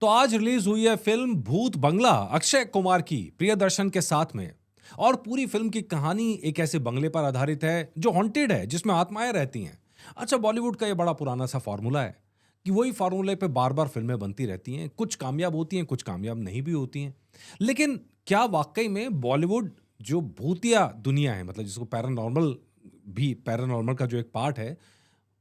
तो आज रिलीज हुई है फिल्म भूत बंगला अक्षय कुमार की प्रियदर्शन के साथ में। और पूरी फिल्म की कहानी एक ऐसे बंगले पर आधारित है जो हॉन्टेड है, जिसमें आत्माएं रहती हैं। अच्छा, बॉलीवुड का ये बड़ा पुराना सा फॉर्मूला है कि वही फॉर्मूले पे बार बार फिल्में बनती रहती हैं। कुछ कामयाब होती हैं, कुछ कामयाब नहीं भी होती हैं। लेकिन क्या वाकई में बॉलीवुड जो भूतिया दुनिया है, मतलब जिसको पैरानॉर्मल भी, पैरानॉर्मल का जो एक पार्ट है,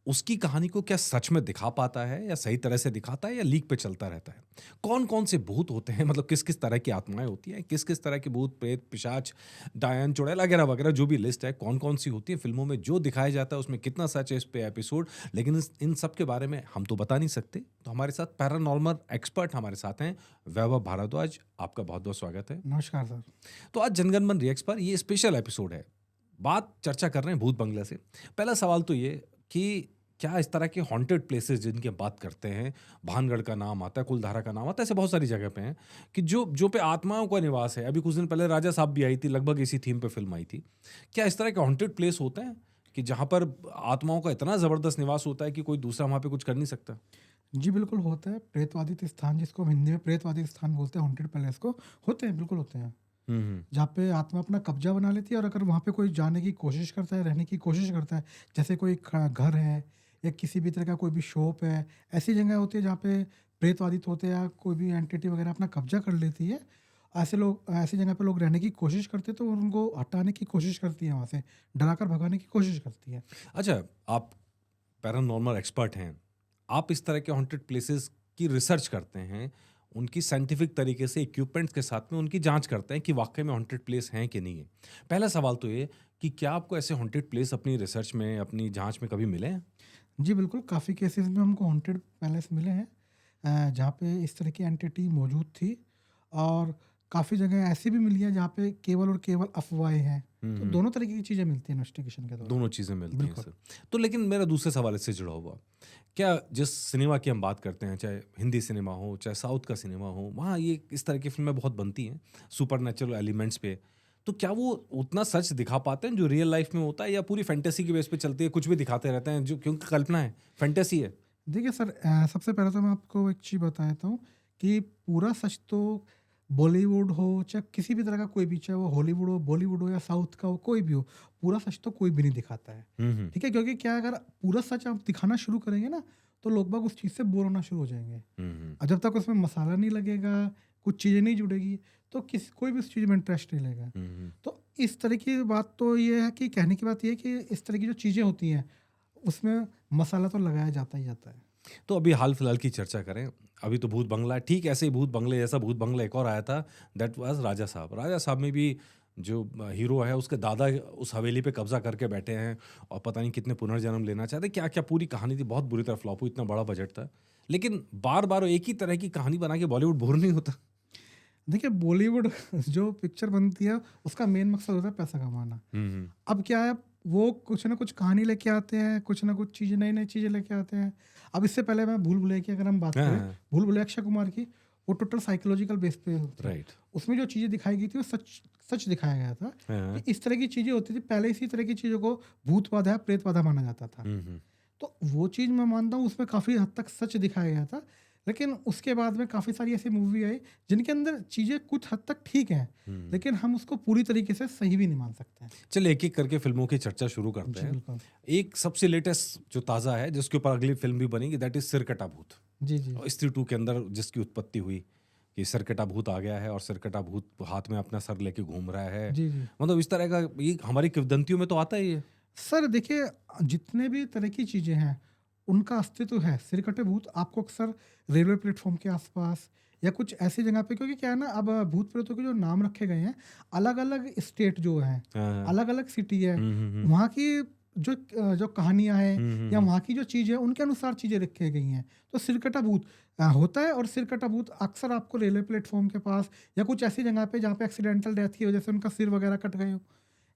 उसकी कहानी को क्या सच में दिखा पाता है, या सही तरह से दिखाता है, या लीक पे चलता रहता है? कौन-कौन से भूत होते हैं, मतलब किस-किस तरह की आत्माएँ होती हैं, किस-किस तरह के भूत, प्रेत, पिशाच, डायन, चुड़ैल वगैरह-वगैरह जो भी लिस्ट है, कौन-कौन सी होती है फिल्मों में, जो दिखाया जाता है उसमें कितना सच है, इस पे एपिसोड। लेकिन इन सब के बारे में हम तो बता नहीं सकते। तो हमारे साथ पैरानॉर्मल एक्सपर्ट हमारे साथ हैं, वैभव भारद्वाज। आपका बहुत-बहुत स्वागत है। नमस्कार सर। तो आज जनगण मन रिएक्ट्स पर ये स्पेशल एपिसोड है। बात चर्चा कर रहे हैं भूत बंगले से। पहला सवाल तो ये कि क्या इस तरह के हॉन्टेड प्लेसेस जिनकी हम बात करते हैं, भानगढ़ का नाम आता है, कुलधारा का नाम आता है, ऐसे बहुत सारी जगह पे हैं कि जो जो पे आत्माओं का निवास है। अभी कुछ दिन पहले राजा साहब भी आई थी, लगभग इसी थीम पे फिल्म आई थी। क्या इस तरह के हॉन्टेड प्लेस होते हैं कि जहाँ पर आत्माओं का इतना ज़बरदस्त निवास होता है कि कोई दूसरा वहाँ पे कुछ कर नहीं सकता? जी, बिल्कुल होता है। प्रेतवादित स्थान जिसको हम हिंदी में प्रेतवादित स्थान बोलते हैं, हॉन्टेड पैलेस को, होते हैं, बिल्कुल होते हैं। हुँ, हुँ। जहाँ पे आत्मा अपना कब्ज़ा बना लेती है और अगर वहाँ पे कोई जाने की कोशिश करता है, रहने की कोशिश करता है, जैसे कोई घर है या किसी भी तरह का कोई भी शॉप है, ऐसी जगह होती है जहाँ पे प्रेतवादित होते हैं या कोई भी एंटिटी वगैरह अपना कब्ज़ा कर लेती है। ऐसे लोग ऐसी जगह पे लोग रहने की कोशिश करते हैं, तो उनको हटाने की कोशिश करती है वहाँ से, डराकर भगाने की कोशिश करती है। अच्छा, आप पैरानॉर्मल एक्सपर्ट हैं। आप इस तरह के हॉन्टेड प्लेसेस की रिसर्च करते हैं, उनकी साइंटिफिक तरीके से इक्विपमेंट्स के साथ में उनकी जाँच करते हैं कि वाक़ई में हॉन्टेड प्लेस हैं कि नहीं है। पहला सवाल तो ये कि क्या आपको ऐसे हॉन्टेड प्लेस अपनी रिसर्च में, अपनी जाँच में कभी मिले हैं? जी, बिल्कुल, काफ़ी केसेज़ में हमको हॉन्टेड पैलेस मिले हैं जहाँ पे इस तरह की एंटिटी मौजूद थी और काफ़ी जगह ऐसी भी मिली है जहाँ पे केवल और केवल अफ़वाहें हैं। हुँ, तो हुँ। दोनों तरीके की चीज़ें मिलती हैं इन्वेस्टिगेशन के दौरान। दोनों चीज़ें मिलती हैं बिल्कुल। इससे। तो लेकिन मेरा दूसरे सवाल इससे जुड़ा हुआ, क्या जिस सिनेमा की हम बात करते हैं, चाहे हिंदी सिनेमा हो, चाहे साउथ का सिनेमा हो, वहाँ ये इस तरह की फ़िल्में बहुत बनती हैं, सुपरनैचुरल एलिमेंट्स पे। तो क्या वो उतना सच दिखा पाते हैं जो रियल लाइफ़ में होता है, या पूरी फैंटेसी के बेस पे चलती है, कुछ भी दिखाते रहते हैं जो, क्योंकि कल्पना है, फैंटेसी है? देखिए सर, सबसे पहले तो मैं आपको एक चीज़ बताता देता हूँ कि पूरा सच तो बॉलीवुड हो चाहे किसी भी तरह का कोई भी, चाहे वो हॉलीवुड हो, बॉलीवुड हो या साउथ का हो, कोई भी हो, पूरा सच तो कोई भी नहीं दिखाता है। हुँ, हुँ। ठीक है? क्योंकि क्या है, अगर पूरा सच आप दिखाना शुरू करेंगे ना, तो लोग बाग उस चीज़ से बोर होना शुरू हो जाएँगे। हुँ, हुँ। और जब तक उसमें मसाला नहीं लगेगा, कुछ चीज़ें नहीं जुड़ेगी, तो कोई भी उस चीज़ में इंटरेस्ट नहीं लेगा। हुँ, हुँ। तो इस तरह की बात तो ये है कि कहने की बात ये है कि इस तरह की जो चीज़ें होती हैं, उसमें मसाला तो लगाया जाता ही जाता है। तो अभी हाल-फिलहाल की चर्चा करें, अभी तो भूत बंगला है, ठीक ऐसे ही भूत बंगले जैसा भूत बंगला एक और आया था, दैट वाज़ राजा साहब। राजा साहब में भी जो हीरो है, उसके दादा उस हवेली पे कब्ज़ा करके बैठे हैं और पता नहीं कितने पुनर्जन्म लेना चाहते हैं, क्या-क्या पूरी कहानी थी, बहुत बुरी तरह फ्लॉप हुई, इतना बड़ा बजट था। लेकिन बार-बार एक ही तरह की कहानी बना के बॉलीवुड बोर नहीं होता? देखिए, बॉलीवुड जो पिक्चर बनती है, उसका मेन मकसद होता है पैसा कमाना। हुँ, हुँ। अब क्या है, वो कुछ ना कुछ कहानी लेके आते हैं, कुछ ना कुछ चीज़ें, नई-नई चीज़ें लेके आते हैं। अब इससे पहले मैं भूल भुलैया की अगर हम बात हाँ, करें, हाँ। भूल भुलैया अक्षय कुमार की, वो टोटल साइकोलॉजिकल बेस पे थी। राइट। उसमें जो चीज़ें दिखाई गई थी, वो सच सच दिखाया गया था हाँ, कि हाँ। इस तरह की चीज़ें होती थी। पहले इसी तरह की चीज़ों को भूत बाधा, प्रेत बाधा माना जाता था। हुँ, हुँ। तो वो चीज़ मैं मानता हूँ, उसमें काफ़ी हद तक सच दिखाया गया था। लेकिन उसके बाद में काफ़ी सारी ऐसी मूवी आई जिनके अंदर चीज़ें कुछ हद तक ठीक हैं, हुँ। लेकिन हम उसको पूरी तरीके से सही भी नहीं मान सकते हैं। चलिए एक-एक करके फ़िल्मों की चर्चा शुरू करते जी, हैं। बिल्कुल। एक सबसे लेटेस्ट जो ताज़ा है, जिसके ऊपर अगली फ़िल्म भी बनेगी, दैट इज़ सिरकटा भूत। जी, जी। और स्त्री 2 के अंदर जिसकी उत्पत्ति हुई कि सिरकटा भूत आ गया है और सिरकटा भूत हाथ में अपना सर लेके घूम रहा है। जी, जी। मतलब इस तरह का ये हमारी किंवदंतियों में तो आता ही है। सर देखिए, जितने भी तरह की चीज़ें हैं, उनका अस्तित्व है। सिरकटे भूत आपको अक्सर रेलवे प्लेटफ़ॉर्म के आस-पास या कुछ ऐसी जगह पे, क्योंकि क्या है ना, अब भूत-प्रेतों के जो नाम रखे गए हैं, अलग-अलग स्टेट जो हैं, हाँ, हाँ। अलग-अलग सिटी है, हुँ, हुँ, हुँ। वहाँ की जो कहानियाँ हैं हुँ, हुँ, या हुँ। वहाँ की जो चीज़ है, उनके अनुसार चीज़ें रखी गई हैं। तो सिरकटा भूत होता है, और सिरकटा भूत अक्सर आपको रेलवे प्लेटफ़ॉर्म के पास या कुछ ऐसी जगह पे जहाँ पे एक्सीडेंटल डेथ की वज़ह से उनका सिर वगैरह कट गए हो,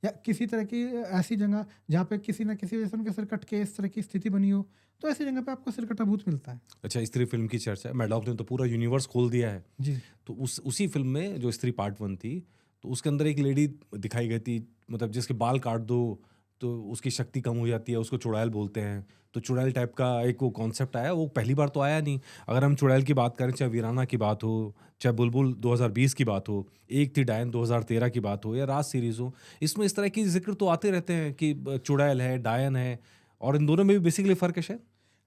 या किसी तरह की ऐसी जगह जहाँ पे किसी न किसी वजह से उनके सिर कट के इस तरह की स्थिति बनी हो, तो ऐसी जगह पे आपको सिरकटा भूत मिलता है। अच्छा, स्त्री फ़िल्म की चर्चा है। मैडॉक ने तो पूरा यूनिवर्स खोल दिया है। जी। तो उसी फ़िल्म में जो स्त्री पार्ट 1 थी, तो उसके अंदर एक लेडी दिखाई गई थी, मतलब जिसके बाल काट दो, तो उसकी शक्ति कम हो जाती है, उसको चुड़ैल बोलते हैं। तो चुड़ैल टाइप का एक वो कॉन्सेप्ट आया, वो पहली बार तो आया नहीं। अगर हम चुड़ैल की बात करें, चाहे वीराना की बात हो, चाहे बुलबुल 2020 की बात हो, एक थी डायन 2013 की बात हो, या राज सीरीज़ हो, इसमें इस तरह की ज़िक्र तो आते रहते हैं कि चुड़ैल है, डायन है, और इन दोनों में भी बेसिकली फ़र्क है शायद?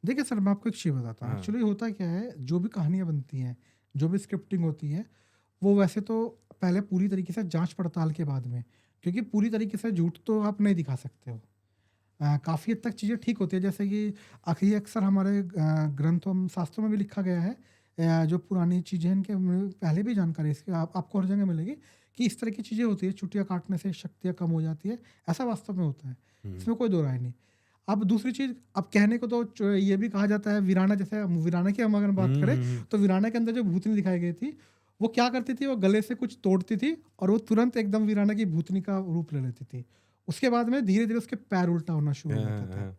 देखिए सर, मैं आपको एक चीज़ बताता हूँ। हाँ। एक्चुअली होता क्या है, जो भी कहानियाँ बनती हैं, जो भी स्क्रिप्टिंग होती है, वो वैसे तो पहले पूरी तरीके से जाँच पड़ताल के बाद में, क्योंकि पूरी तरीके से झूठ तो आप नहीं दिखा सकते हो। काफ़ी हद तक चीज़ें ठीक होती है, जैसे कि ये अक्सर हमारे ग्रंथों में, शास्त्रों में भी लिखा गया है। जो पुरानी चीज़ें हैं, इनके पहले भी जानकारी इसकी आपको हर जगह मिलेगी कि इस तरह की चीज़ें होती है, चुटिया काटने से शक्तियाँ कम हो जाती है, ऐसा वास्तव में होता है। हुँ। इसमें कोई दो राय नहीं। अब दूसरी चीज़, अब कहने को तो ये भी कहा जाता है, वीराना, जैसे वीराना की हम अगर बात हुँ, करें, हुँ, हुँ। तो वीराना के अंदर जो भूतनी दिखाई गई थी, वो क्या करती थी, वो गले से कुछ तोड़ती थी और वो तुरंत एकदम वीराना की भूतनी का रूप ले लेती थी। उसके बाद में धीरे-धीरे उसके पैर उल्टा होना शुरू हाँ, हो जाता था। हाँ।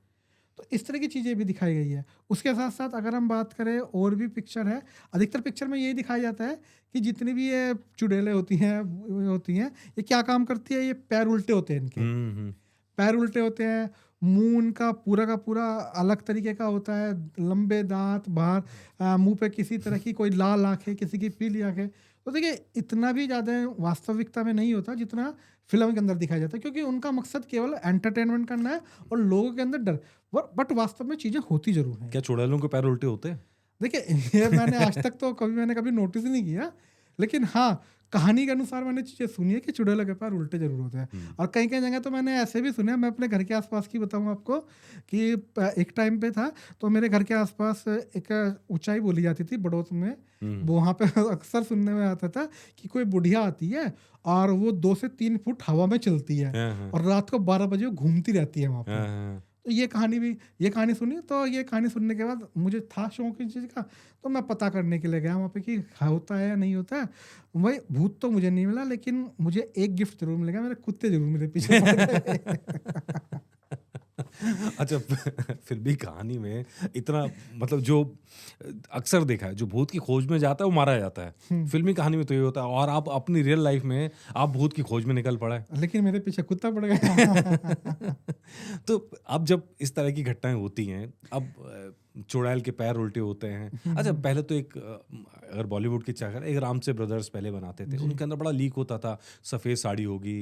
तो इस तरह की चीज़ें भी दिखाई गई है। उसके साथ-साथ अगर हम बात करें, और भी पिक्चर है, अधिकतर पिक्चर में यही दिखाया जाता है कि जितनी भी ये चुड़ैलें होती हैं, वो होती हैं, ये क्या काम करती है, ये पैर उल्टे होते हैं इनके। हुँ, हुँ। पैर उल्टे होते हैं, मुँह उनका पूरा का पूरा अलग तरीके का होता है, लंबे दाँत, बाहर मुँह पे किसी तरह की कोई लाल आँखें, किसी की पीली आँखें। तो देखिए, इतना भी ज़्यादा वास्तविकता में नहीं होता जितना फ़िल्म के अंदर दिखाया जाता है, क्योंकि उनका मकसद केवल एंटरटेनमेंट करना है और लोगों के अंदर डर। बट वास्तव में चीज़ें होती ज़रूर हैं। क्या चुड़ैलों के पैर उल्टे होते हैं? देखिए, ये मैंने आज तक तो मैंने कभी नोटिस ही नहीं किया। लेकिन हाँ, कहानी के अनुसार मैंने चीज़ें सुनी है कि चुड़ैलों के पैर उल्टे ज़रूर होते हैं। हुँ। और कहीं-कहीं जगह तो मैंने ऐसे भी सुने हैं, मैं अपने घर के आस-पास की बताऊँ आपको, कि एक टाइम पे था, तो मेरे घर के आस-पास एक ऊँचाई बोली जाती थी बड़ौत में। हुँ। वहाँ पे अक्सर सुनने में आता था कि कोई बुढ़िया आती है और वो 2 से 3 फुट हवा में चलती है हाँ, हाँ। और रात को 12 बजे वो घूमती रहती है वहाँ पे। हाँ, हाँ। तो ये कहानी सुनी, तो ये कहानी सुनने के बाद मुझे था शौक इस चीज़ का, तो मैं पता करने के लिए गया वहाँ पे कि होता है या नहीं होता है। वही भूत तो मुझे नहीं मिला, लेकिन मुझे एक गिफ्ट ज़रूर मिलेगा, मेरे कुत्ते ज़रूर मेरे पीछे पड़ गए। अच्छा, फिर भी कहानी में इतना, मतलब जो अक्सर देखा है, जो भूत की खोज में जाता है वो मारा जाता है। हुँ, फ़िल्मी कहानी में तो ये होता है, और आप अपनी रियल लाइफ़ में आप भूत की खोज में निकल पड़े। लेकिन मेरे पीछे कुत्ता पड़ गया। तो अब जब इस तरह की घटनाएँ होती हैं, अब चुड़ैल के पैर उल्टे होते हैं। हुँ, अच्छा, हुँ। पहले तो एक अगर बॉलीवुड की चाह करें, एक रामसे ब्रदर्स पहले बनाते थे। जी। उनके अंदर बड़ा लीक होता था, सफ़ेद साड़ी होगी,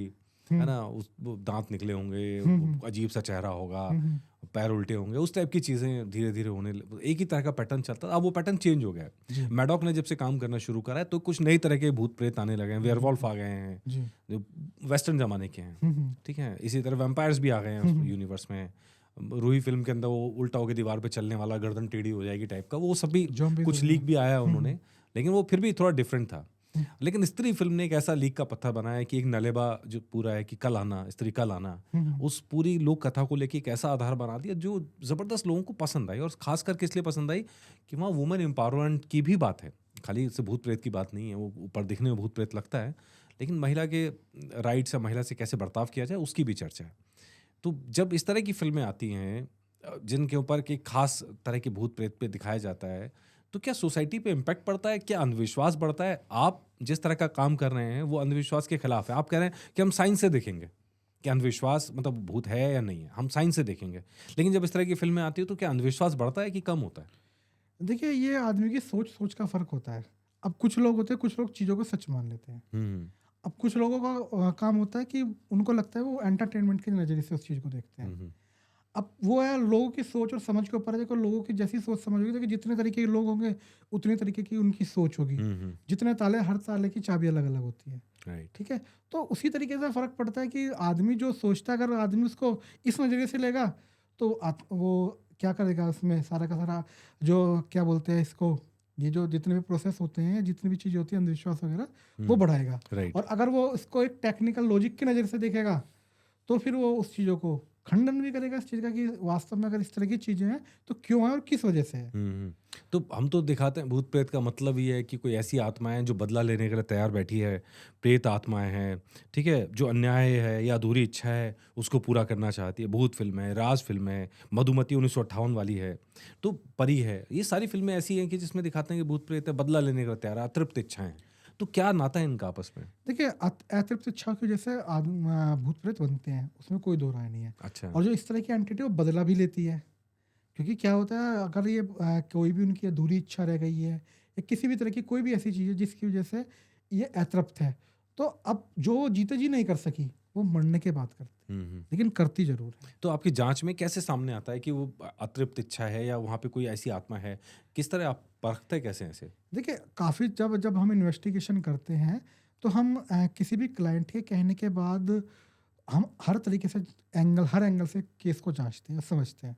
है हुँ, ना? वो दाँत निकले होंगे, हुँ, वो हुँ, अजीब-सा चेहरा होगा, हुँ, हुँ। पैर उल्टे होंगे, उस टाइप की चीज़ें धीरे-धीरे होने ल एक ही तरह का पैटर्न चलता था, अब वो पैटर्न चेंज हो गया है। जी, मैडॉक ने जब से काम करना शुरू करा है, तो कुछ नई तरह के भूत-प्रेत आने लगे हैं, जी, वेयरवॉल्फ आ गए हैं, जी। जो वेस्टर्न ज़माने के हैं, हुँ, हुँ। ठीक है? इसी तरह वैम्पायर्स भी आ गए हैं हुँ, उस हुँ। यूनिवर्स में। रूही फ़िल्म के अंदर वो उल्टा होके दीवार पे चलने वाला, गर्दन टेढ़ी हो जाएगी टाइप का, वो सब भी ज़ॉम्बीज़ कुछ वगैरह। लीक भी आया हुँ, उन्होंने, हुँ, लेकिन वो फिर भी थोड़ा डिफरेंट था। हुँ, लेकिन स्त्री फ़िल्म ने एक ऐसा लीक का पत्थर बनाया है कि एक नलेबा जो पूरा है कि कल आना, स्त्री कल आना, हुँ, हुँ। उस पूरी लोक कथा को लेके एक ऐसा आधार बना दिया जो ज़बरदस्त लोगों को पसंद आई, और ख़ास करके इसलिए पसंद आई कि वहाँ वुमेन एम्पावरमेंट की भी बात है। खाली सिर्फ़ भूत-प्रेत की बात नहीं है, वो ऊपर दिखने में भूत-प्रेत लगता है, लेकिन महिला के राइट्स या महिला से कैसे बर्ताव किया जाए, उसकी भी चर्चा है। तो जब इस तरह की फ़िल्में आती हैं, जिनके ऊपर कि खास तरह के भूत-प्रेत पे दिखाया जाता है, तो क्या सोसाइटी पे इम्पैक्ट पड़ता है? क्या अंधविश्वास बढ़ता है? आप जिस तरह का काम कर रहे हैं, वो अंधविश्वास के खिलाफ है। आप कह रहे हैं कि हम साइंस से देखेंगे, कि अंधविश्वास मतलब भूत है या नहीं है, हम साइंस से देखेंगे। लेकिन जब इस तरह की फ़िल्में आती हैं, तो क्या अंधविश्वास बढ़ता है कि कम होता है? देखिए, ये आदमी की सोच-सोच का फ़र्क होता है। अब कुछ लोग होते हैं, कुछ लोग चीज़ों को सच मान लेते हैं। हुँ, अब कुछ लोगों का काम होता है कि उनको लगता है वो एंटरटेनमेंट के नज़रिए से उस चीज़ को देखते हैं। हुँ, हुँ, अब वो है लोगों की सोच और समझ के ऊपर है, देखो लोगों की जैसी सोच समझ होगी, देखिए जितने तरीके के लोग होंगे, उतनी तरीके की उनकी सोच होगी। हुँ, हुँ, जितने ताले, हर ताले की चाबी अलग-अलग होती है, राइट। ठीक है? तो उसी तरीके से फ़र्क पड़ता है कि आदमी जो सोचता है, अगर आदमी उसको इस नज़रिए से लेगा, तो वो क्या करेगा उसमें सारा का सारा, जो क्या बोलते हैं इसको, ये जो जितने भी प्रोसेस होते हैं, जितनी भी चीज़ें होती हैं, अंधविश्वास वगैरह, वो हुँ, बढ़ाएगा। राइट। और अगर वो इसको एक टेक्निकल लॉजिक की नज़र से देखेगा, तो फिर वो उस चीज़ों को खंडन भी करेगा इस चीज़ का कि वास्तव में अगर इस तरह की चीज़ें हैं, तो क्यों है और किस वजह से है। हुँ, हुँ। तो हम तो दिखाते हैं भूत प्रेत का मतलब ये है कि कोई ऐसी आत्माएँ हैं जो बदला लेने के लिए तैयार बैठी है, प्रेत आत्माएँ हैं, ठीक है? जो अन्याय है या अधूरी इच्छा है, उसको पूरा करना चाहती है। भूत फ़िल्म है, राज फ़िल्म है, मधुमती 1958 वाली है, तो परी है। ये सारी फ़िल्में ऐसी हैं कि जिसमें दिखाते हैं कि भूत प्रेत है, बदला लेने के लिए तैयार है, अतृप्त इच्छाएँ हैं। तो क्या नाता है इनका आपस में? देखिए अतृप्त इच्छा की वजह से भूत प्रेत बनते हैं, उसमें कोई दो राय नहीं है। अच्छा। और जो इस तरह की एंटिटी वो बदला भी लेती है, क्योंकि क्या होता है अगर ये कोई भी उनकी अधूरी इच्छा रह गई है या किसी भी तरह की कोई भी ऐसी चीज़ है जिसकी वजह से ये अतृप्त है, तो अब जो जीते जी नहीं कर सकी वो मरने के बाद करती, लेकिन करती जरूर है। तो आपकी जांच में कैसे सामने आता है कि वो अतृप्त इच्छा है या वहाँ पे कोई ऐसी आत्मा है? किस तरह आप परखते कैसे हैं इसे? देखिए काफ़ी जब जब हम इन्वेस्टिगेशन करते हैं तो हम किसी भी क्लाइंट के कहने के बाद हम हर तरीके से हर एंगल से केस को जांचते हैं, समझते हैं।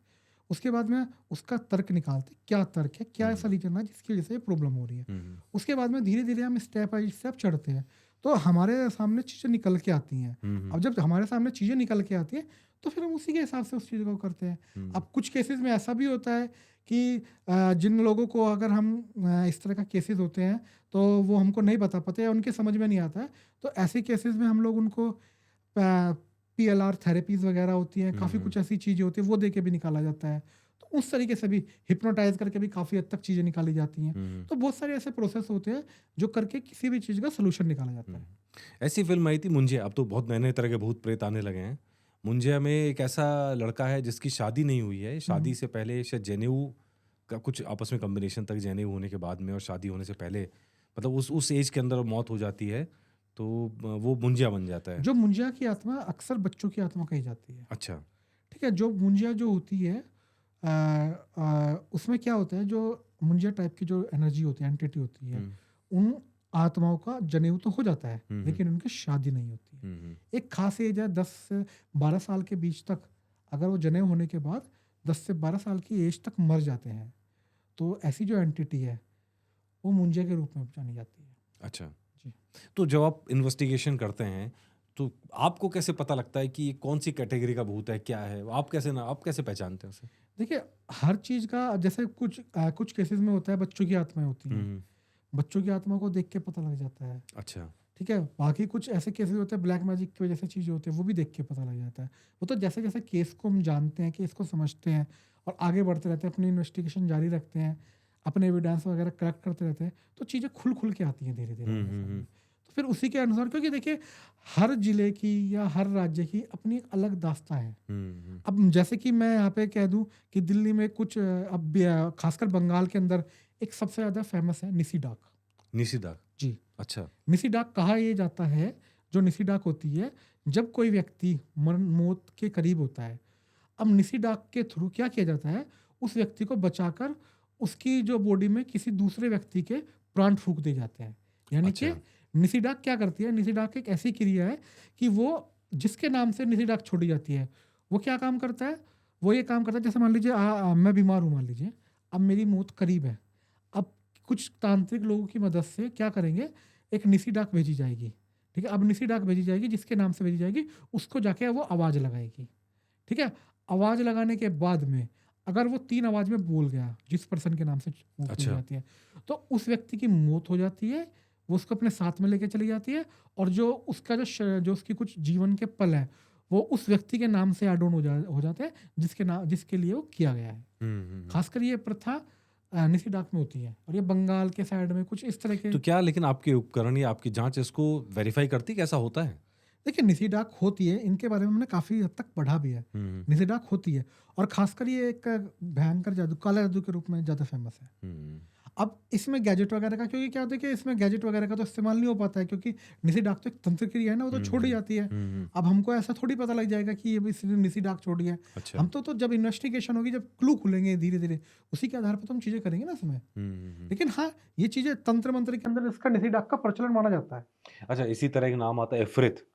उसके बाद में उसका तर्क निकालते हैं, क्या तर्क है, क्या ऐसा रीजन है जिसकी वजह से ये प्रॉब्लम हो रही है। उसके बाद में धीरे धीरे हम स्टेप बाई स्टेप चढ़ते हैं, तो हमारे सामने चीज़ें निकल के आती हैं। अब जब हमारे सामने चीज़ें निकल के आती हैं तो फिर हम उसी के हिसाब से उस चीज़ को करते हैं। अब कुछ केसेस में ऐसा भी होता है कि जिन लोगों को अगर हम इस तरह का केसेस होते हैं तो वो हमको नहीं बता पाते या उनके समझ में नहीं आता है, तो ऐसे केसेस में हम लोग उनको PLR थेरेपीज वगैरह होती हैं, काफ़ी कुछ ऐसी चीज़ें होती हैं वो दे के भी निकाला जाता है। तो उस तरीके से भी हिप्नोटाइज करके भी काफ़ी हद तक चीज़ें निकाली जाती हैं। तो बहुत सारे ऐसे प्रोसेस होते हैं जो करके किसी भी चीज़ का सोल्यूशन निकाला जाता है। ऐसी फिल्म आई थी मुंजिया, अब तो बहुत नए नए तरह के भूत प्रेत आने लगे हैं। मुंजिया में एक ऐसा लड़का है जिसकी शादी नहीं हुई है, शादी से पहले शायद जनेऊ का कुछ आपस में कॉम्बिनेशन तक, जनेऊ होने के बाद में और शादी होने से पहले, मतलब उस एज के अंदर मौत हो जाती है, तो वो मुंजिया बन जाता है। जो मुंजिया की आत्मा अक्सर बच्चों की आत्मा कही जाती है। अच्छा। ठीक है, जो मुंजिया जो होती है उसमें क्या होता है, जो मुंजिया टाइप की जो एनर्जी होती है, एंटिटी होती है, उन आत्माओं का जनेऊ तो हो जाता है लेकिन उनकी शादी नहीं होती है। एक खास एज है 10 से 12 साल के बीच तक, अगर वो जनेऊ होने के बाद 10 से 12 साल की एज तक मर जाते हैं, तो ऐसी जो एंटिटी है वो मुंजिया के रूप में जानी जाती है। अच्छा जी। तो जब आप इन्वेस्टिगेशन करते हैं तो आपको कैसे पता लगता है कि ये कौन सी कैटेगरी का भूत है, क्या है? आप कैसे पहचानते हैं उसे? देखिए हर चीज़ का जैसे कुछ केसेस में होता है बच्चों की आत्माएं होती हैं, बच्चों की आत्मा को देख के पता लग जाता है। अच्छा। ठीक है, बाकी कुछ ऐसे केसेस होते हैं ब्लैक मैजिक की वजह से चीज़ें होती है, वो भी देख के पता लग जाता है। वो तो जैसे जैसे केस को हम जानते हैं, केस को समझते हैं और आगे बढ़ते रहते हैं, अपनी इन्वेस्टिगेशन जारी रखते हैं, अपने एविडेंस वगैरह कलेक्ट करते रहते हैं, तो चीज़ें खुल के आती हैं धीरे धीरे हमारे सामने। तो फिर उसी के अनुसार, क्योंकि देखिए हर जिले की या हर राज्य की अपनी एक अलग दास्ता है। अब जैसे कि मैं यहाँ पे कह दूं कि दिल्ली में कुछ खासकर बंगाल के अंदर एक सबसे ज़्यादा फेमस है निसी डाक। निसी डाक? जी। अच्छा। निसी डाक कहा ये जाता है, जो निसी डाक होती है जब कोई व्यक्ति मौत के करीब होता है, अब निसी डाक के थ्रू क्या किया जाता है, उस व्यक्ति को बचाकर उसकी जो बॉडी में किसी दूसरे व्यक्ति के प्राण फूंक दिए जाते हैं। यानी कि निसी डाक क्या करती है, निसी डाक एक ऐसी क्रिया है कि वो जिसके नाम से निसी डाक छोड़ी जाती है, वो क्या काम करता है, वो ये काम करता है, जैसे मान लीजिए मैं बीमार हूँ, मान लीजिए अब मेरी मौत करीब है, अब कुछ तांत्रिक लोगों की मदद से क्या करेंगे, एक निसी डाक भेजी जाएगी। ठीक है, अब निसी डाक भेजी जाएगी, जिसके नाम से भेजी जाएगी उसको जाके वो आवाज़ लगाएगी। ठीक है, आवाज़ लगाने के बाद में अगर वो 3 आवाज़ में बोल गया जिस पर्सन के नाम से मौत हो जाती है, तो उस व्यक्ति की मौत हो जाती है, वो उसको अपने साथ में लेके चली जाती है, और जो उसका जो उसकी कुछ जीवन के पल है वो उस व्यक्ति के नाम से ऐड ऑन हो जाते हैं जिसके लिए वो किया गया है। खासकर ये प्रथा निसी डाक में होती है, और ये बंगाल के साइड में कुछ इस तरह के। तो क्या लेकिन आपके उपकरण या आपकी जांच इसको वेरीफाई करती है, कैसा होता है? देखिए निसी डाक होती है, इनके बारे में हमने काफ़ी हद तक पढ़ा भी है। निसी डाक होती है, और खासकर ये एक भयंकर जादू, काला जादू के रूप में ज़्यादा फेमस है। अब इसमें गैजेट वगैरह का, क्योंकि क्या होता है कि इसमें गैजेट वगैरह का तो इस्तेमाल नहीं हो पाता है, क्योंकि निसी डाक तो एक तंत्र क्रिया है ना, वो तो छोड़ी जाती है। अब हमको ऐसा थोड़ी पता लग जाएगा कि ये इसने निसी डाक छोड़ी है। अच्छा। हम तो जब इन्वेस्टिगेशन होगी, जब क्लू खुलेंगे धीरे धीरे, उसी के आधार पर तो हम चीज़ें करेंगे ना इसमें। लेकिन हाँ, ये चीज़ें तंत्र मंत्र के अंदर इसका निसी डाक का प्रचलन माना जाता है। अच्छा, इसी तरह एक नाम आता है इफरित,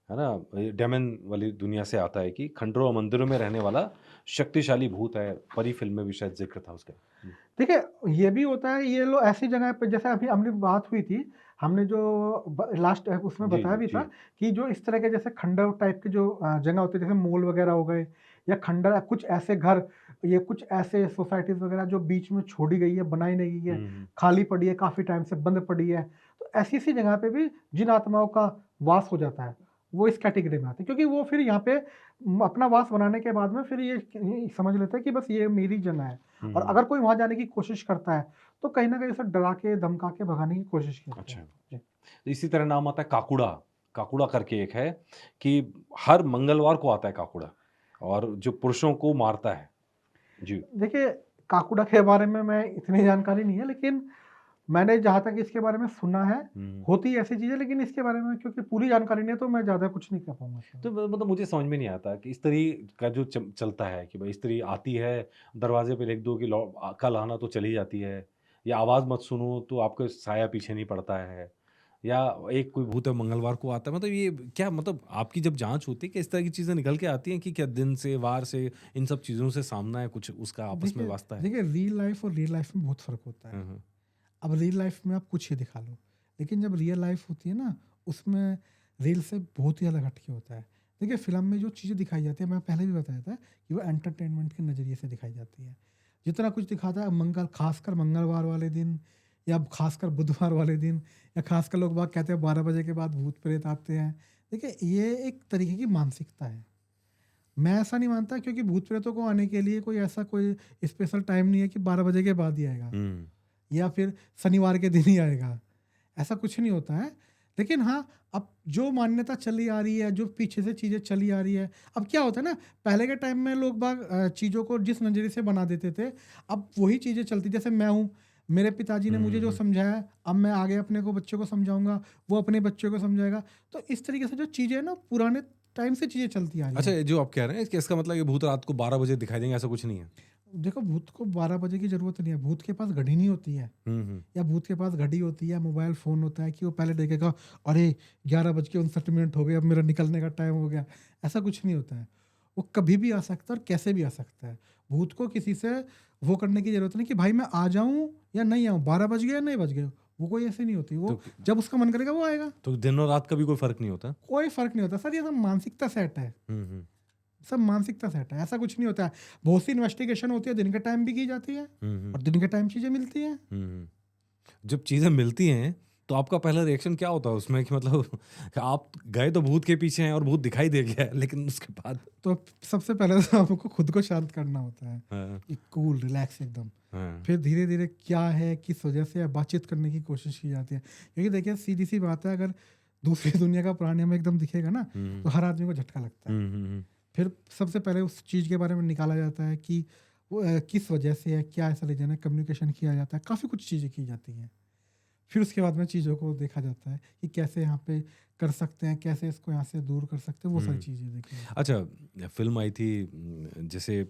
है ना? ये डेमन वाली दुनिया से आता है कि खंडरों मंदिरों में रहने वाला शक्तिशाली भूत है। परी फिल्म में भी शायद जिक्र था उसका। देखिए ये भी होता है, ये लोग ऐसी जगह पे, जैसे अभी हमने बात हुई थी, हमने जो लास्ट उसमें बताया भी था कि जो इस तरह के जैसे खंडर टाइप के जो जगह होते हैं, जैसे मॉल वगैरह हो गए या खंडर, कुछ ऐसे घर, ये कुछ ऐसे सोसाइटीज वगैरह जो बीच में छोड़ी गई है, बनाई नहीं गई है, खाली पड़ी है, काफी टाइम से बंद पड़ी है, तो ऐसी जगह पे भी जिन आत्माओं का वास हो जाता है वो इस कैटेगरी में आते हैं, क्योंकि वो फिर यहाँ पे अपना वास बनाने के बाद में फिर ये समझ लेते हैं कि बस ये मेरी जगह है। और अगर कोई वहां जाने की कोशिश करता है तो कहीं न कहीं उसे डरा के, धमका के भगाने की कोशिश की जाती अच्छा। है। जी। तो इसी तरह नाम आता है काकुड़ा। काकुड़ा करके एक है कि हर मंगलवार को आता है काकुड़ा और जो पुरुषों को मारता है। जी। देखिए, काकुडा के बारे में मैं इतनी जानकारी नहीं है, लेकिन मैंने जहाँ तक इसके बारे में सुना है, हुँ। होती ऐसी चीज़ है, लेकिन इसके बारे में क्योंकि पूरी जानकारी नहीं है, तो मैं ज़्यादा कुछ नहीं कह पाऊँगा इसके तो बारे मतलब मुझे समझ में नहीं आता कि स्त्री का जो चलता है कि भाई स्त्री आती है, दरवाज़े पे लिख दो कि कल आना तो चली जाती है, या आवाज़ मत सुनो तो आपको साया पीछे नहीं पड़ता है, या एक कोई भूत है मंगलवार को आता है। मतलब ये क्या, मतलब आपकी जब जाँच होती है कि इस तरह की चीज़ें निकल के आती हैं कि क्या दिन से, वार से, इन सब चीज़ों से सामना है, कुछ उसका में। आपस में देखिए वास्ता है? देखिए, रियल लाइफ़ और रियल लाइफ़ में बहुत फ़र्क होता है। हुँ, हुँ। अब रियल लाइफ़ में आप कुछ ही दिखा लो, लेकिन जब रियल लाइफ़ होती है ना, उसमें रील से बहुत ही अलग हट के होता है। देखिए, फ़िल्म में जो चीज़ें दिखाई जाती है, मैं पहले भी बताया था कि वो एंटरटेनमेंट के नज़रिए से दिखाई जाती है। जितना कुछ दिखाता है ख़ासकर मंगलवार वाले दिन, या ख़ासकर बुधवार वाले दिन, या ख़ासकर लोग बाग कहते हैं 12 बजे के बाद भूत-प्रेत आते हैं। देखिए, ये एक तरीके की मानसिकता है। मैं ऐसा नहीं मानता, क्योंकि भूत-प्रेतों को आने के लिए कोई स्पेशल टाइम नहीं है कि 12 बजे के बाद ही आएगा, हुँ। या फिर शनिवार के दिन ही आएगा। ऐसा कुछ नहीं होता है। लेकिन हाँ, अब जो मान्यता चली आ रही है, जो पीछे से चीज़ें चली आ रही है, अब क्या होता है ना, पहले के टाइम में लोग बाग चीज़ों को जिस नज़रिए से बना देते थे, अब वही चीज़ें चलती, जैसे मैं हूँ, मेरे पिताजी ने हुँ, मुझे हुँ, जो हुँ। समझाया, अब मैं आगे अपने को बच्चों को समझाऊँगा, वो अपने बच्चों को समझाएगा। तो इस तरीके से जो चीज़ें हैं ना, पुराने टाइम से चीज़ें चलती आ रही अच्छा, हैं। ये जो आप कह रहे हैं कि इसका मतलब ये भूत रात को 12 बजे दिखाई देंगे, ऐसा कुछ नहीं है? देखो, भूत को 12 बजे की ज़रूरत नहीं है, भूत के पास घड़ी नहीं होती है। हुँ, हुँ। या भूत के पास घड़ी होती है, मोबाइल फ़ोन होता है कि वो पहले देखेगा, अरे 11:59 हो गए, अब मेरा निकलने का टाइम हो गया। ऐसा कुछ नहीं होता है। वो कभी भी आ सकता है और कैसे भी आ सकता है। भूत को किसी से वो करने की ज़रूरत नहीं कि भाई मैं आ जाऊँ या नहीं आऊँ, 12 बज गए या नहीं बज गए। वो कोई ऐसी नहीं होती। तो वो जब उसका मन करेगा वो आएगा। तो दिन और रात का भी कोई फ़र्क नहीं होता? कोई फ़र्क नहीं होता सर, ये सब मानसिकता सेट है। हुँ, हुँ। सब मानसिकता सेट है, ऐसा कुछ नहीं होता है। बहुत सी इन्वेस्टिगेशन होती है, दिन के टाइम भी की जाती है, हुँ, हुँ। और दिन के टाइम चीज़ें मिलती हैं। हुँ, हुँ। जब चीज़ें मिलती हैं, तो आपका पहला रिएक्शन क्या होता है उसमें कि मतलब आप गए तो भूत के पीछे हैं और भूत दिखाई दे गया है, लेकिन उसके बाद तो सबसे पहले तो आपको खुद को शांत करना होता है हाँ, कि कूल रिलैक्स एकदम। हाँ। फिर धीरे धीरे क्या है, किस वजह से है, बातचीत करने की कोशिश की जाती है, क्योंकि देखिए सीधी सी बात है, अगर दूसरी दुनिया का प्राणी हमें एकदम दिखेगा ना, हुँ, तो हर आदमी को झटका लगता है। हुँ, हुँ, हुँ। फिर सबसे पहले उस चीज़ के बारे में निकाला जाता है कि वो किस वजह से है, क्या ऐसा रीजन है, कम्युनिकेशन किया जाता है, काफ़ी कुछ चीज़ें की जाती हैं। फिर उसके बाद में चीज़ों को देखा जाता है कि कैसे यहाँ पे कर सकते हैं, कैसे इसको यहाँ से दूर कर सकते हैं, वो सारी हुँ। चीज़ें देखी जाती हैं। अच्छा, फ़िल्म आई थी जैसे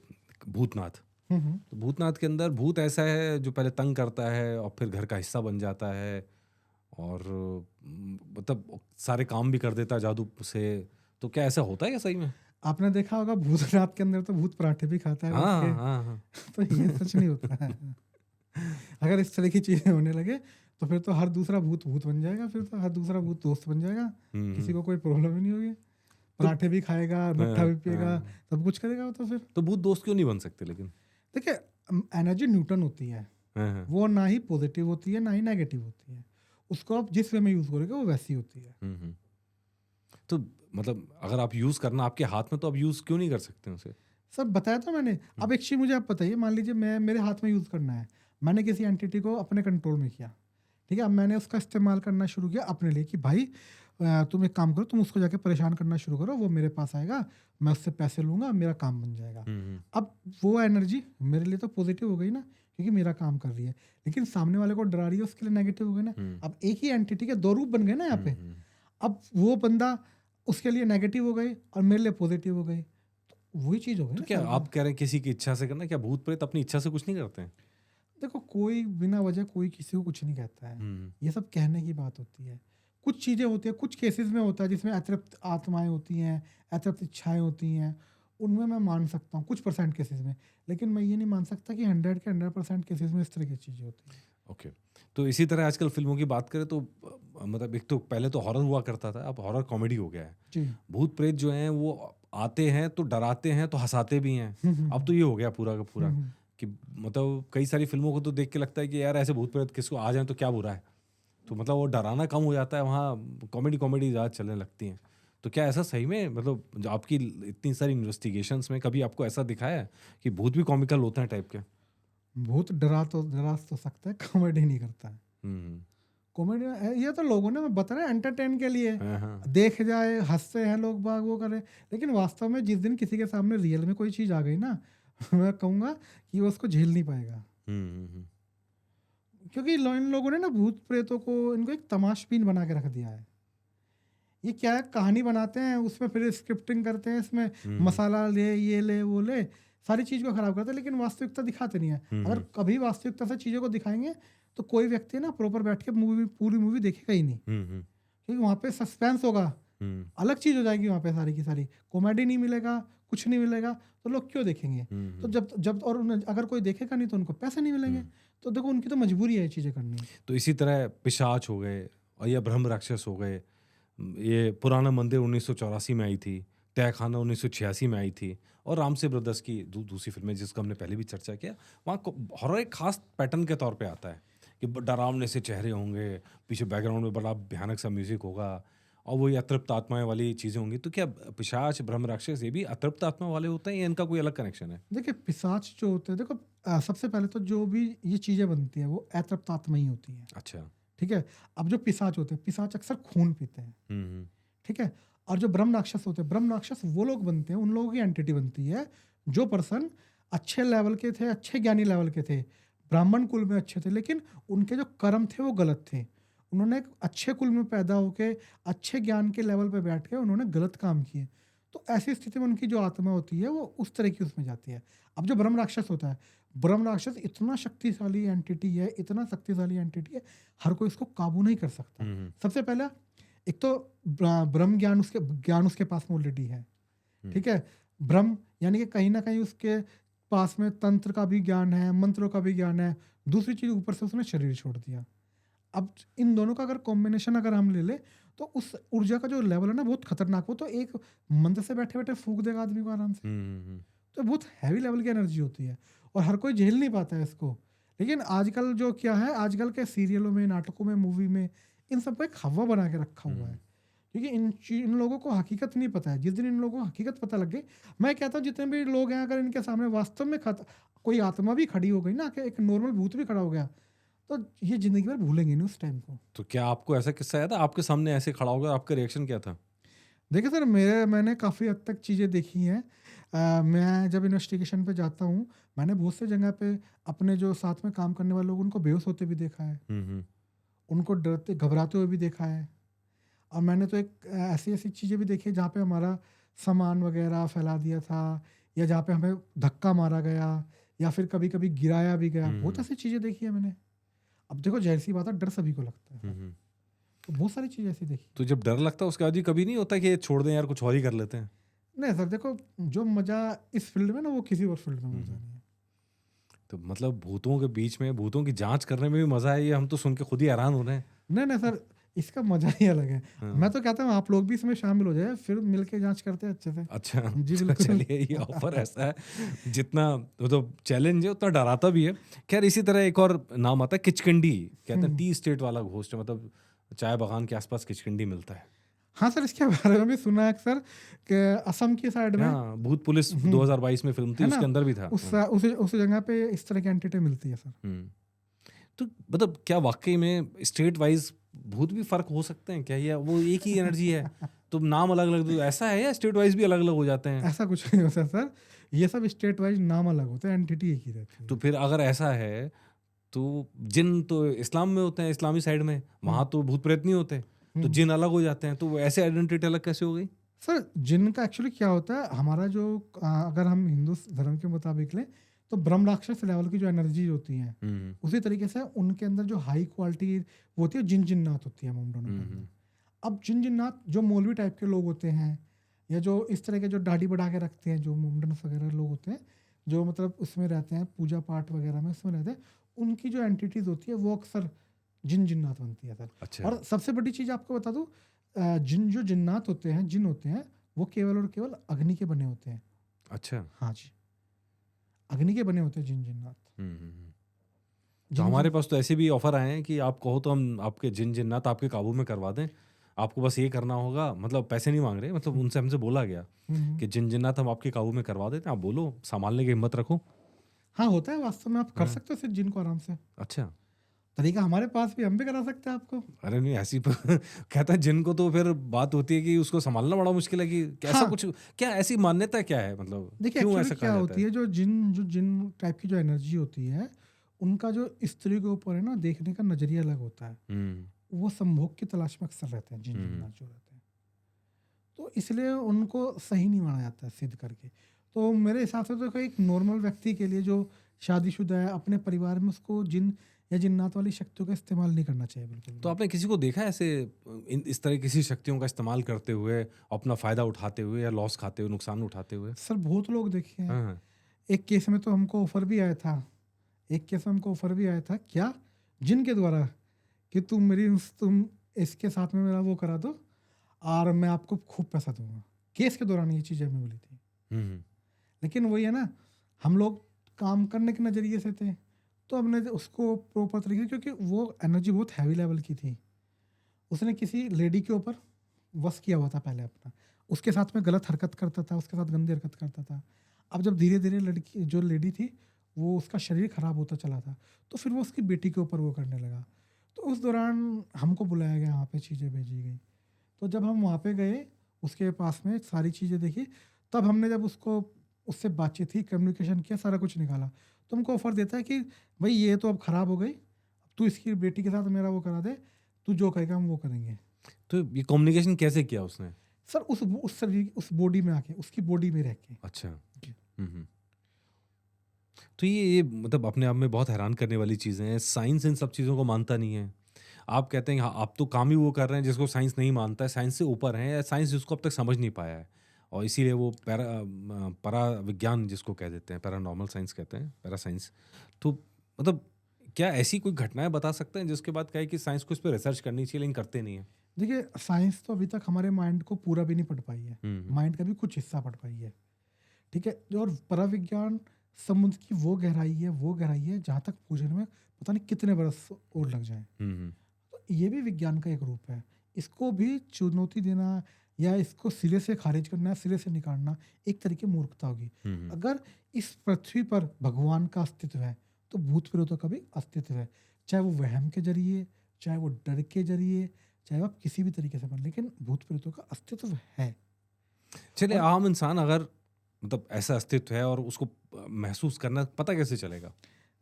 भूतनाथ। हुँ, हुँ। तो भूतनाथ के अंदर भूत ऐसा है जो पहले तंग करता है और फिर घर का हिस्सा बन जाता है और मतलब सारे काम भी कर देता है जादू से। तो क्या ऐसा होता है क्या सही में? आपने देखा होगा भूतनाथ के अंदर तो भूत पराठे भी खाता है बैठ हाँ, के। हाँ, हाँ। तो ये सच नहीं होता है। अगर इस तरह की चीज़ें होने लगे, तो फिर तो हर दूसरा भूत भूत बन जाएगा, फिर तो हर दूसरा भूत दोस्त बन जाएगा। हुँ, किसी हुँ। को कोई प्रॉब्लम ही नहीं होगी। तो पराठे भी खाएगा, मट्ठा हाँ, भी पिएगा, हाँ। सब कुछ करेगा वो तो फिर। तो भूत दोस्त क्यों नहीं बन सकते लेकिन? देखिए, एनर्जी न्यूटन होती है। हाँ, हाँ। वो ना ही पॉज़िटिव होती है, ना ही नेगेटिव होती है। उसको आप जिस वे में यूज़ करोगे, वो वैसी होती है। हुँ, हुँ। तो मतलब अगर आप यूज़ करना आपके हाथ में तो आप यूज़ क्यों नहीं कर सकते उसे? सर बताया तो मैंने। हुँ। अब एक चीज़ मुझे आप बताइए, मान लीजिए मैं मेरे हाथ में यूज़ करना है। मैंने किसी एंटिटी को अपने कंट्रोल में किया। ठीक है? अब मैंने उसका इस्तेमाल करना शुरू किया अपने लिए कि भाई तुम एक काम करो, तुम उसको जाके परेशान करना शुरू करो, वो मेरे पास आएगा, मैं उससे पैसे लूँगा, मेरा काम बन जाएगा। हुँ, हुँ। अब वो एनर्जी मेरे लिए तो पॉज़िटिव हो गई ना, क्योंकि मेरा काम कर रही है। लेकिन सामने वाले को डरा रही है, उसके लिए नेगेटिव हो गई ना। हुँ। अब एक ही एंटिटी के 2 रूप बन गए ना यहाँ हुँ, पे। हुँ। अब वो बंदा उसके लिए नेगेटिव हो गई और मेरे लिए पॉज़िटिव हो गई। तो वही चीज़ हो गई तो ना क्या सर्कल। आप कह रहे हैं किसी की इच्छा से करना? क्या भूत-प्रेत अपनी इच्छा से कुछ नहीं करते हैं? देखो, कोई बिना वजह कोई किसी को कुछ नहीं कहता है। हुँ। ये सब कहने की बात होती है। कुछ चीज़ें होती हैं, कुछ केसेज़ में होता है जिसमें अतृप्त आत्माएँ होती हैं, अतृप्त इच्छाएँ होती हैं, उनमें मैं मान सकता हूँ कुछ परसेंट केसेज़ में। लेकिन मैं ये नहीं मान सकता कि 100 के 100% केसेज़ में इस तरह की चीज़ें होती हैं। ओके। तो इसी तरह आजकल फ़िल्मों की बात करें तो मतलब एक तो पहले तो हॉरर हुआ करता था, अब हॉरर कॉमेडी हो गया है। जी। भूत-प्रेत जो हैं वो आते हैं तो डराते हैं तो हँसाते भी हैं। हुँ, हुँ, अब हुँ। तो ये हो गया पूरा का हुँ, पूरा हुँ। कि मतलब कई सारी फ़िल्मों को तो देख के लगता है कि यार ऐसे भूत-प्रेत किसको आ जाएँ तो क्या बुरा है? तो मतलब वो डराना कम हो जाता है, वहाँ कॉमेडी-कॉमेडी ज़्यादा चलने लगती हैं। तो क्या ऐसा सही में मतलब जो आपकी इतनी सारी इन्वेस्टिगेशंस में कभी आपको ऐसा दिखा है कि भूत भी कॉमिकल होते हैं टाइप के? भूत डरा तो सकता है, कॉमेडी नहीं करता है। हम्म। कॉमेडी ये तो लोगों ने बता रहे एंटरटेन के लिए, हाँ हाँ। देख जाए, हंसते हैं लोग बाग, वो करे। लेकिन वास्तव में जिस दिन किसी के सामने रियल में कोई चीज़ आ गई ना, मैं कहूँगा कि वो उसको झेल नहीं पाएगा। हम्म। क्योंकि इन लोगों ने ना भूत प्रेतों को, इनको एक तमाशबीन बना के रख दिया है। ये क्या है, कहानी बनाते हैं, उसमें फिर स्क्रिप्टिंग करते हैं, इसमें मसाला ले, ये ले, वो ले, सारी चीज़ को खराब करते हैं, लेकिन वास्तविकता दिखाते नहीं है। अगर कभी वास्तविकता से चीज़ों को दिखाएंगे तो कोई व्यक्ति ना प्रॉपर बैठ के पूरी मूवी देखेगा ही नहीं, क्योंकि वहाँ पे सस्पेंस होगा, अलग चीज़ हो जाएगी वहाँ पे, सारी की सारी कॉमेडी नहीं मिलेगा, कुछ नहीं मिलेगा, तो लोग क्यों देखेंगे? तो जब जब और अगर कोई देखेगा नहीं तो उनको पैसे नहीं मिलेंगे, तो देखो उनकी तो मजबूरी है ये चीज़ें करनी। तो इसी तरह पिशाच हो गए और या ब्रह्म राक्षस हो गए, ये पुराना मंदिर 1984 में आई थी, तहखाना 1986 में आई थी, और रामसे ब्रदर्स की दूसरी फिल्में जिसका हमने पहले भी चर्चा किया, वहाँ हॉरर एक खास पैटर्न के तौर पे आता है कि डरावने से चेहरे होंगे, पीछे बैकग्राउंड में बड़ा भयानक सा म्यूजिक होगा, और वही अतृप्त आत्माएं वाली चीज़ें होंगी। तो क्या पिशाच ब्रह्म राक्षस ये भी अतृप्त आत्मा वाले होते हैं या इनका कोई अलग कनेक्शन है? देखिए पिशाच जो होते हैं, देखो सबसे पहले तो जो भी ये चीज़ें बनती हैं वो अतृप्त आत्मा ही होती हैं। अच्छा। ठीक है। अब जो पिशाच होते हैं, पिशाच अक्सर खून पीते हैं। हम्म। ठीक है। और जो ब्रह्म राक्षस होते हैं, ब्रह्म राक्षस वो लोग बनते हैं, उन लोगों की एंटिटी बनती है जो पर्सन अच्छे लेवल के थे, अच्छे ज्ञानी लेवल के थे, ब्राह्मण कुल में अच्छे थे, लेकिन उनके जो कर्म थे वो गलत थे। उन्होंने एक अच्छे कुल में पैदा होके अच्छे ज्ञान के लेवल पे बैठ के उन्होंने गलत काम किए, तो ऐसी स्थिति में उनकी जो आत्मा होती है वो उस तरह की उसमें जाती है। अब जो ब्रह्म राक्षस होता है, ब्रह्म राक्षस इतना शक्तिशाली एंटिटी है, इतना शक्तिशाली एंटिटी है, हर कोई इसको काबू नहीं कर सकता। सबसे पहला एक तो ब्रह्म ज्ञान उसके पास में ऑलरेडी है। ठीक है। ब्रह्म यानी कि कहीं ना कहीं उसके पास में तंत्र का भी ज्ञान है, मंत्रों का भी ज्ञान है। दूसरी चीज, ऊपर से उसने शरीर छोड़ दिया। अब इन दोनों का अगर कॉम्बिनेशन अगर हम ले ले तो उस ऊर्जा का जो लेवल है ना बहुत खतरनाक। हो तो एक मंदिर से बैठे बैठे फूंक देगा आदमी को आराम से। तो बहुत हैवी लेवल की एनर्जी होती है और हर कोई झेल नहीं पाता है इसको। लेकिन आजकल जो क्या है, आजकल के सीरियलों में, नाटकों में, मूवी में, इन सबको एक हवा बना के रखा हुआ है, क्योंकि इन लोगों को हकीकत नहीं पता है। जिस दिन इन लोगों को हकीकत पता लग गई, मैं कहता हूँ जितने भी लोग हैं, अगर इनके सामने वास्तव में कोई आत्मा भी खड़ी हो गई ना, कि एक नॉर्मल भूत भी खड़ा हो गया, तो ये जिंदगी भर भूलेंगे नहीं उस टाइम को। तो क्या आपको ऐसा किस्सा आया था, आपके सामने ऐसे खड़ा हो गया, आपका रिएक्शन क्या था? देखिए सर, मैंने काफ़ी हद तक चीज़ें देखी हैं। मैं जब इन्वेस्टिगेशन पे जाता हूँ, मैंने बहुत से जगह पे अपने जो साथ में काम करने वाले लोग, उनको बेहोश होते भी देखा है, उनको डरते घबराते हुए भी देखा है। और मैंने तो एक ऐसी ऐसी चीज़ें भी देखी जहाँ पे हमारा सामान वगैरह फैला दिया था, या जहाँ पे हमें धक्का मारा गया, या फिर कभी कभी गिराया भी गया। बहुत ऐसी चीज़ें देखी है मैंने। अब देखो, जाहिर सी बात है, डर सभी को लगता है, तो बहुत सारी चीज़ें ऐसी देखी। तो जब डर लगता है उसके बाद ही कभी नहीं होता कि छोड़ दें यार, कुछ और ही कर लेते हैं? नहीं सर, देखो जो मज़ा इस फील्ड में ना, वो किसी और फील्ड में मज़ा नहीं है। तो मतलब भूतों के बीच में भूतों की जांच करने में भी मजा है, ये हम तो सुन के खुद ही हैरान हो रहे हैं। नहीं सर, इसका मजा ही अलग है। मैं तो कहता हूँ आप लोग भी इसमें शामिल हो जाए, फिर मिलके जांच करते हैं अच्छे से। अच्छा जी बिल्कुल। चलिए, ये ऑफर ऐसा है, जितना तो चैलेंज है उतना डराता भी है। खैर, इसी तरह एक और नाम आता है किचकिंडी, कहते हैं टी स्टेट वाला घोस्ट है, मतलब चाय बागान के आसपास किचकिंडी मिलता है। हाँ सर, इसके बारे में भी सुना है अक्सर कि असम की साइड में। हाँ, भूत पुलिस 2022 में फिल्म थी, उसके अंदर भी था। उस जगह पे इस तरह की एंटिटी मिलती है सर। तो मतलब क्या वाकई में स्टेट वाइज भूत भी फर्क हो सकते हैं क्या, या वो एक ही एनर्जी है तो नाम अलग अलग, तो ऐसा है, या स्टेट वाइज भी अलग अलग हो जाते हैं? ऐसा कुछ नहीं होता सर, ये सब स्टेट वाइज नाम अलग होते हैं, एंटिटी एक ही रहती है। तो फिर अगर ऐसा है तो जिन तो इस्लाम में होते हैं, इस्लामी साइड में, वहां तो भूत प्रेत नहीं होते, तो जिन अलग हो जाते हैं, तो वो ऐसे आइडेंटिटी अलग कैसे हो गई? सर जिन का एक्चुअली क्या होता है, हमारा जो अगर हम हिंदू धर्म के मुताबिक लें तो ब्रह्म राक्षस लेवल की जो एनर्जी होती है, उसी तरीके से उनके अंदर जो हाई क्वालिटी वो होती है, जिन जिन्नात होती है मोमडनों के अंदर। अब जिन जिन्नात जो मौलवी टाइप के लोग होते हैं, या जो इस तरह के जो दाढ़ी बढ़ा के रखते हैं, जो मोमडन वगैरह लोग होते हैं, जो मतलब उसमें रहते हैं, पूजा पाठ वगैरह में उसमें रहते हैं, उनकी जो एंटिटीज होती है वो अक्सर जिन जिन्नात बनती है सर। अच्छा। और सबसे बड़ी चीज़ आपको बता दूँ, जो जिन्नात होते हैं, जिन होते हैं, वो केवल और केवल अग्नि के बने होते हैं। अच्छा। हाँ जी, अग्नि के बने होते हैं जिन जिन्नात। तो हमारे पास तो ऐसे भी ऑफर आए हैं कि आप कहो तो हम आपके जिन जिन्नात आपके काबू में करवा दें, आपको बस ये करना होगा, मतलब पैसे नहीं मांग रहे, मतलब उनसे हमसे बोला गया कि जिन जिन्नात हम आपके काबू में करवा देते हैं, आप बोलो, संभालने की हिम्मत रखो। हाँ, होता है वास्तव में, आप कर हाँ। सकते हो सिर्फ जिन को आराम से। अच्छा। तरीका हमारे पास भी, हम भी करा सकते हैं आपको। अरे नहीं ऐसी कहता है जिन को तो फिर बात होती है कि उसको सँभालना बड़ा मुश्किल है कि कैसा हाँ, कुछ क्या ऐसी मान्यता क्या है मतलब देखिए क्यों एक्चुअली ऐसा कहा क्या जाता होती है? है, जो जिन टाइप की जो एनर्जी होती है, उनका जो स्त्री के ऊपर है ना देखने का नज़रिया अलग होता है। हुँ, वो संभोग की तलाश में अक्सर रहते हैं, हुँ, जिन-जिन्नात जो रहते हैं। तो इसलिए उनको सही नहीं माना जाता है सिद्ध करके। तो मेरे हिसाब से तो कोई एक नॉर्मल व्यक्ति के लिए जो शादीशुदा है, अपने परिवार में उसको जिन या जिन्नात वाली शक्तियों का इस्तेमाल नहीं करना चाहिए बिल्कुल तो भी। आपने किसी को देखा है ऐसे इस तरह किसी शक्तियों का इस्तेमाल करते हुए, अपना फ़ायदा उठाते हुए या लॉस खाते हुए, नुकसान उठाते हुए? सर बहुत लोग देखे हैं। हाँ, हाँ। एक केस में तो हमको ऑफ़र भी आया था, एक केस में हमको ऑफ़र भी आया था, क्या? जिन के द्वारा कि तुम इसके साथ में मेरा वो करा दो और मैं आपको खूब पैसा दूँगा। केस के दौरान ये चीज़ें हमें मिली थी। हुँ, हुँ। लेकिन वही है ना, हम लोग काम करने के नज़रिए से थे, तो हमने उसको प्रॉपर तरीके से, क्योंकि वो एनर्जी बहुत हैवी लेवल की थी। उसने किसी लेडी के ऊपर वश किया हुआ था पहले अपना। उसके साथ में गलत हरकत करता था, उसके साथ गंदी हरकत करता था। अब जब धीरे-धीरे लड़की जो लेडी थी, वो उसका शरीर खराब होता चला था, तो फिर वो उसकी बेटी के ऊपर वो करने लगा। तो उस दौरान हमको बुलाया गया, वहाँ पे चीज़ें भेजी गई। तो जब हम वहाँ पे गए, उसके पास में सारी चीज़ें देखी, तब हमने जब उसको उससे बातचीत की, कम्युनिकेशन किया, सारा कुछ निकाला। तो हमको ऑफ़र देता है कि भई ये तो अब खराब हो गई, अब तू इसकी बेटी के साथ मेरा वो करा दे, तू जो कहेगा हम वो करेंगे। तो ये कम्युनिकेशन कैसे किया उसने? सर उस शरीर उस बॉडी में आके, उसकी बॉडी में रह के। अच्छा। जी। हुँ, हुँ। तो ये मतलब अपने आप में बहुत हैरान करने वाली चीज़ें हैं। साइंस इन सब चीज़ों को मानता नहीं है। आप कहते हैं हाँ, आप तो काम ही वो कर रहे हैं जिसको साइंस नहीं मानता है, साइंस से ऊपर हैं या साइंस जिसको अब तक समझ नहीं पाया है। और इसीलिए वो पराविज्ञान जिसको कह देते हैं, पैरानॉर्मल साइंस कहते हैं, पैरा साइंस। तो मतलब क्या ऐसी कोई घटनाएँ बता सकते हैं जिसके बाद कहे कि साइंस को इस पे रिसर्च करनी चाहिए लेकिन करते नहीं है? देखिए, साइंस तो अभी तक हमारे माइंड को पूरा भी नहीं पढ़ पाई है। हुँ, हुँ। माइंड का भी कुछ हिस्सा पढ़ पाई है। ठीक है? जो और पराविज्ञान समुद्र की वो गहराई है जहाँ तक पूछने में पता नहीं कितने बरस और लग जाएँ। हुँ, हुँ। तो ये भी विज्ञान का एक रूप है। इसको भी चुनौती देना या इसको सिरे से खारिज करना, सिरे से निकालना एक तरीके मूर्खता होगी। हुँ, हुँ। अगर इस पृथ्वी पर भगवान का अस्तित्व है, तो भूत-प्रेतों का भी अस्तित्व है। चाहे वो वहम के ज़रिए, चाहे वो डर के ज़रिए, चाहे वो आप किसी भी तरीके से मान, लेकिन भूत-प्रेतों का अस्तित्व है। चलिए और आम इंसान अगर मतलब ऐसा अस्तित्व है और उसको महसूस करना पता कैसे चलेगा?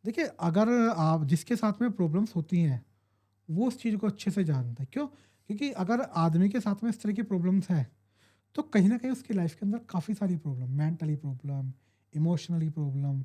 देखिए, अगर आप जिसके साथ में प्रॉब्लम्स होती हैं, वो उस चीज़ को अच्छे से जानता है। क्यों? क्योंकि अगर आदमी के साथ में इस तरह की प्रॉब्लम्स हैं, तो कहीं न कहीं उसकी लाइफ़ के अंदर काफ़ी सारी problem, mentally problem, emotionally problem,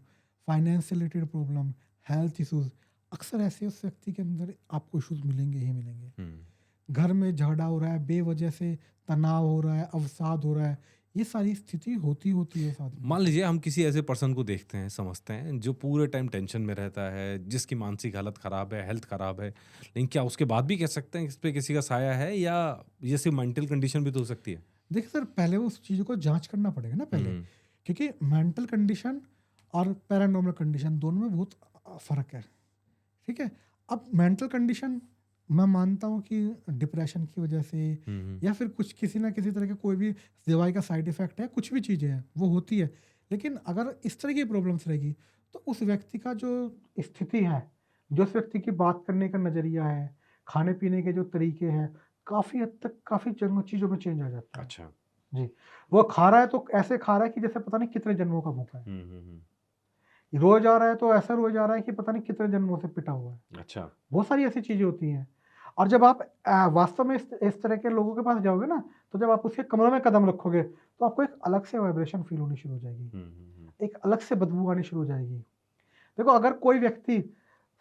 finance से रिलेटेड प्रॉब्लम, हेल्थ इश्यूज़, अक्सर ऐसे उस व्यक्ति के अंदर आपको इश्यूज़ मिलेंगे ही मिलेंगे। हुँ। घर में झगड़ा हो रहा है, बेवजह से तनाव हो रहा है, अवसाद हो रहा है, ये सारी स्थिति होती है उस आदमी के मान साथ। लीजिए हम किसी ऐसे पर्सन को देखते हैं, समझते हैं, जो पूरे टाइम टेंशन में रहता है, जिसकी मानसिक हालत खराब है, हेल्थ खराब है, लेकिन क्या उसके बाद भी कह सकते हैं कि इस पे किसी का साया है या ये सिर्फ मेंटल कंडीशन भी तो हो सकती है? देखिए सर, पहले उस चीज़ को जाँच करना पड़ेगा ना पहले, हुँ, क्योंकि मेंटल कंडीशन और पैरानॉर्मल कंडीशन दोनों में बहुत फ़र्क है, ठीक है? अब मेंटल कंडीशन मैं मानता हूँ कि डिप्रेशन की वजह से हुँ, हुँ, या फिर कुछ किसी न किसी तरह का कोई भी दवाई का साइड इफ़ेक्ट है, कुछ भी चीज़ें हैं, वो होती है। लेकिन अगर इस तरह की प्रॉब्लम्स रहेगी, तो उस व्यक्ति का जो स्थिति है, जो उस व्यक्ति की बात करने का नज़रिया है, खाने-पीने के जो तरीके हैं, काफ़ी हद तक काफ़ी जंग चीज़ों में चेंज आ जाता है। अच्छा। जी, वो खा रहा है तो ऐसे खा रहा है कि जैसे पता नहीं कितने जन्मों का भूखा है। हुँ, हुँ, हुँ, रोए जा रहा है तो ऐसा रोए जा रहा है कि पता नहीं कितने जन्मों से पिटा हुआ है। अच्छा। बहुत सारी ऐसी चीज़ें होती हैं। और जब आप वास्तव में इस तरह के लोगों के पास जाओगे ना, तो जब आप उसके कमरे में कदम रखोगे, तो आपको एक अलग से वाइब्रेशन फ़ील होनी शुरू हो जाएगी। हुँ, हुँ, हुँ, एक अलग से बदबू आनी शुरू हो जाएगी। देखो, अगर कोई व्यक्ति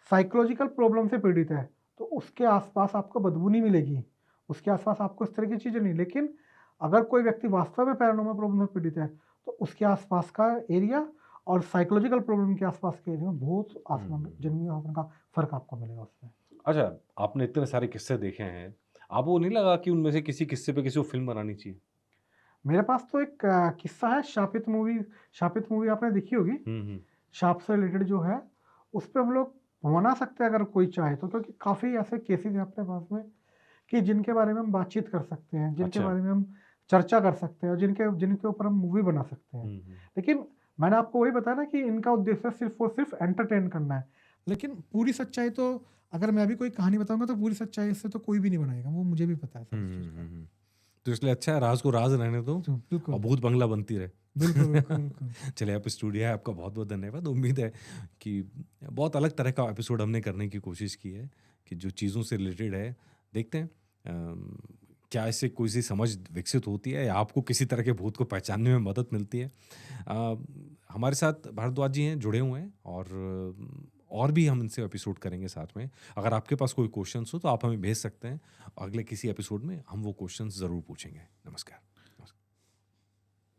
साइकोलॉजिकल प्रॉब्लम से पीड़ित है, तो उसके आस-पास आपको बदबू नहीं मिलेगी। उसके आस-पास आपको इस तरह की चीज़ें नहीं, लेकिन अगर कोई व्यक्ति वास्तव में पैरानॉर्मल प्रॉब्लम से पीड़ित है, तो उसके आस-पास का एरिया और साइकोलॉजिकल प्रॉब्लम के आस-पास के एरिया में बहुत हुँ, आसमान हुँ, हुँ। ज़मीन आसमान का फ़र्क आपको मिलेगा उसमें। अच्छा, आपने इतने सारे किस्से देखे हैं, आपको नहीं लगा कि उनमें से किसी किस्से पे किसी को फ़िल्म बनानी चाहिए? मेरे पास तो एक किस्सा है, शापित मूवी आपने देखी होगी। हुँ, हुँ, शाप से रिलेटेड जो है, उसपे हम लोग बना सकते हैं अगर कोई चाहे तो, क्योंकि काफ़ी ऐसे केसेज़ हैं अपने पास में कि जिनके बारे में हम बातचीत कर सकते हैं, जिनके अच्छा। बारे में हम चर्चा कर सकते हैं और जिनके जिनके ऊपर हम मूवी बना सकते हैं। हुँ, हुँ, लेकिन मैंने आपको वही बताया ना कि इनका उद्देश्य सिर्फ़ और सिर्फ़ एंटरटेन करना है। लेकिन पूरी सच्चाई तो अगर मैं भी कोई कहानी बताऊँगा तो पूरी सच्चाई इससे तो कोई भी नहीं बनाएगा, वो मुझे भी पता है सब इस चीज़ का। हुँ। तो इसलिए अच्छा है राज़ को राज़ रहने दो तो और बिल्कुल, भूत बंगला बनती रहे। बिल्कुल, बिल्कुल, बिल्कुल। चलिए आप स्टूडियो है आपका बहुत-बहुत धन्यवाद। उम्मीद है कि बहुत अलग तरह का एपिसोड हमने करने की कोशिश की है कि जो चीज़ों से रिलेटेड है, देखते हैं क्या इससे कोई सी समझ विकसित होती है या आपको किसी तरह के भूत को पहचानने में मदद मिलती है। हमारे साथ भारद्वाज जी हैं, जुड़े हुए हैं और भी हम इनसे एपिसोड करेंगे साथ में। अगर आपके पास कोई क्वेश्चन्स हो तो आप हमें भेज सकते हैं। अगले किसी एपिसोड में हम वो क्वेश्चन्स ज़रूर पूछेंगे। नमस्कार।